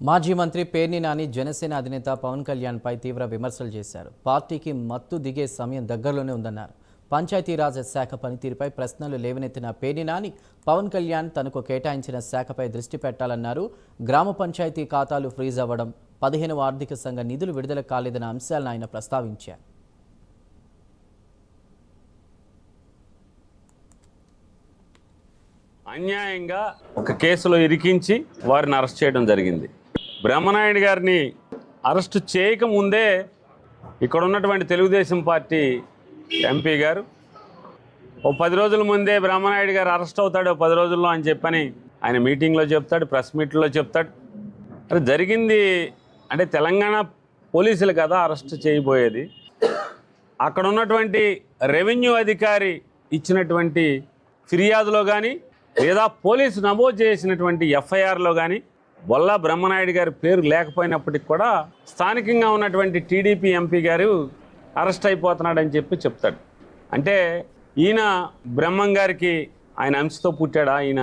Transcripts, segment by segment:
మాజీ మంత్రి పేర్ని నాని జనసేన అధినేత పవన్ కళ్యాణ్పై తీవ్ర విమర్శలు చేశారు. పార్టీకి మత్తు దిగే సమయం దగ్గరలోనే ఉందన్నారు. పంచాయతీరాజ్ శాఖ పనితీరుపై ప్రశ్నలు లేవనెత్తిన పేర్ని నాని పవన్ కళ్యాణ్ తనకు కేటాయించిన శాఖపై దృష్టి పెట్టాలన్నారు. గ్రామ పంచాయతీ ఖాతాలు ఫ్రీజ్ అవ్వడం, 15వ ఆర్థిక సంఘ నిధులు విడుదల కాలేదన్న అంశాలను ఆయన ప్రస్తావించారు. అన్యాయంగా ఒక కేసులో ఇరికించి వారిని అరెస్ట్ చేయడం జరిగింది. బ్రహ్మనాయుడు గారిని అరెస్టు చేయకముందే ఇక్కడ ఉన్నటువంటి తెలుగుదేశం పార్టీ ఎంపీ గారు ఓ 10 రోజుల ముందే బ్రహ్మనాయుడు గారు అరెస్ట్ అవుతాడు 10 రోజుల్లో అని చెప్పని ఆయన మీటింగ్లో చెప్తాడు, ప్రెస్ మీట్లో చెప్తాడు. అది జరిగింది అంటే తెలంగాణ పోలీసులు కదా అరెస్ట్ చేయబోయేది. అక్కడ ఉన్నటువంటి రెవెన్యూ అధికారి ఇచ్చినటువంటి ఫిర్యాదులో కానీ లేదా పోలీసు నమోదు చేసినటువంటి ఎఫ్ఐఆర్లో కానీ బొల్లా బ్రహ్మనాయుడు గారి పేరు లేకపోయినప్పటికి కూడా స్థానికంగా ఉన్నటువంటి టీడీపీ ఎంపీ గారు అరెస్ట్ అయిపోతున్నాడని చెప్పి చెప్తాడు. అంటే ఈయన బ్రహ్మం గారికి ఆయన అంశతో పుట్టాడా ఈయన,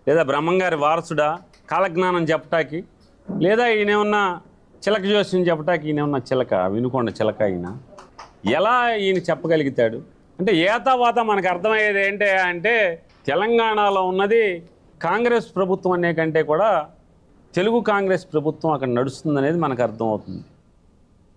లేదా బ్రహ్మం గారి వారసుడా కాలజ్ఞానం చెప్పటానికి, లేదా ఈయనేమన్నా చిలక జోస్యం చెప్పటానికి ఈయనేమన్నా చిలక వినుకొండ చిలక ఈయన ఎలా ఈయన చెప్పగలుగుతాడు? అంటే ఏతావాత మనకు అర్థమయ్యేది ఏంటి అంటే తెలంగాణలో ఉన్నది కాంగ్రెస్ ప్రభుత్వం అనే కంటే కూడా తెలుగు కాంగ్రెస్ ప్రభుత్వం అక్కడ నడుస్తుందనేది మనకు అర్థమవుతుంది.